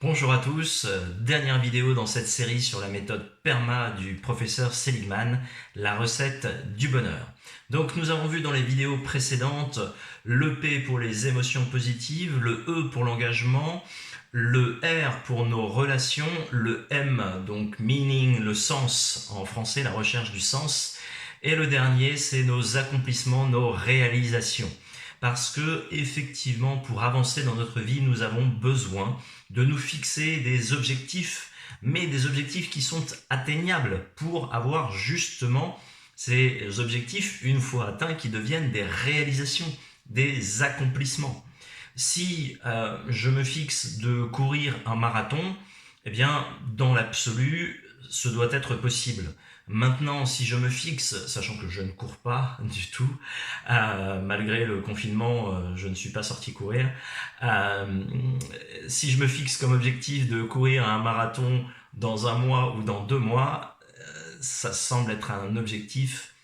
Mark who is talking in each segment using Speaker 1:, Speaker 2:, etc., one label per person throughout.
Speaker 1: Bonjour à tous, dernière vidéo dans cette série sur la méthode PERMA du professeur Seligman, la recette du bonheur. Donc nous avons vu dans les vidéos précédentes le P pour les émotions positives, le E pour l'engagement, le R pour nos relations, le M, donc meaning, le sens en français, la recherche du sens, et le dernier c'est nos accomplissements, nos réalisations. Parce que effectivement, pour avancer dans notre vie, nous avons besoin de nous fixer des objectifs, mais des objectifs qui sont atteignables pour avoir justement ces objectifs, une fois atteints, qui deviennent des réalisations, des accomplissements. Si je me fixe de courir un marathon, eh bien, dans l'absolu, ce doit être possible. Maintenant, si je me fixe, sachant que je ne cours pas du tout, malgré le confinement, je ne suis pas sorti courir, si je me fixe comme objectif de courir un marathon dans un mois ou dans 2 mois, ça semble être un objectif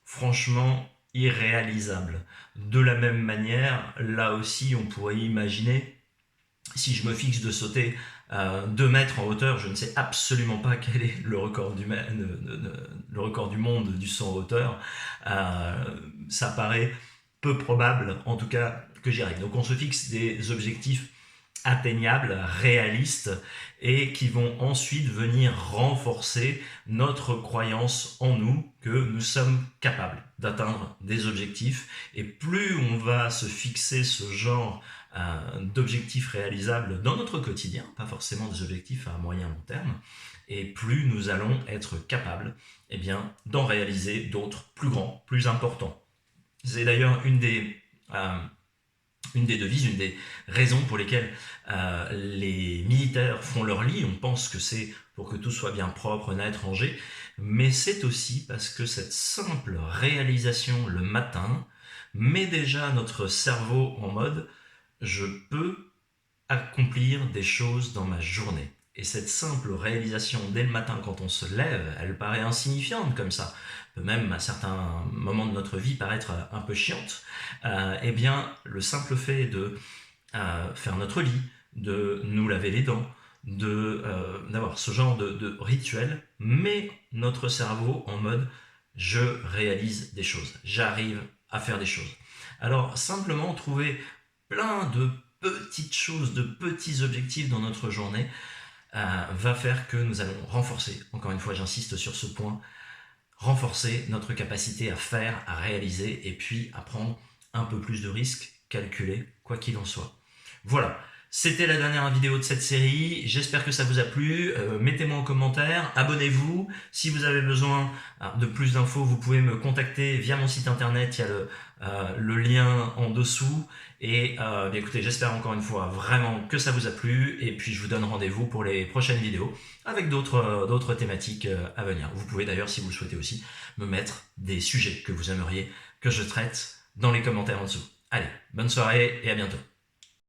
Speaker 1: franchement irréalisable. De la même manière, là aussi, on pourrait imaginer, si je me fixe de sauter 2 mètres en hauteur, je ne sais absolument pas quel est le record du monde du saut en hauteur, ça paraît peu probable, en tout cas, que j'y arrive. Donc on se fixe des objectifs atteignables, réalistes, et qui vont ensuite venir renforcer notre croyance en nous que nous sommes capables d'atteindre des objectifs. Et plus on va se fixer ce genre d'objectifs réalisables dans notre quotidien, pas forcément des objectifs à moyen long terme, et plus nous allons être capables d'en réaliser d'autres plus grands, plus importants. C'est d'ailleurs une des devises, une des raisons pour lesquelles les militaires font leur lit. On pense que c'est pour que tout soit bien propre, net, rangé, mais c'est aussi parce que cette simple réalisation le matin met déjà notre cerveau en mode « je peux accomplir des choses dans ma journée ». Et cette simple réalisation dès le matin quand on se lève, elle paraît insignifiante comme ça, peut même à certains moments de notre vie paraître un peu chiante, le simple fait de faire notre lit, de nous laver les dents, d'avoir ce genre de rituel, met notre cerveau en mode « je réalise des choses, j'arrive à faire des choses ». Alors simplement trouver plein de petites choses, de petits objectifs dans notre journée va faire que nous allons renforcer, encore une fois j'insiste sur ce point, renforcer notre capacité à faire, à réaliser et puis à prendre un peu plus de risques calculés, quoi qu'il en soit. Voilà, c'était la dernière vidéo de cette série, j'espère que ça vous a plu, mettez-moi en commentaire, abonnez-vous, si vous avez besoin de plus d'infos, vous pouvez me contacter via mon site internet, il y a le lien en dessous, et écoutez, j'espère encore une fois vraiment que ça vous a plu, et puis je vous donne rendez-vous pour les prochaines vidéos, avec d'autres thématiques à venir. Vous pouvez d'ailleurs, si vous le souhaitez aussi, me mettre des sujets que vous aimeriez que je traite dans les commentaires en dessous. Allez, bonne soirée et à bientôt.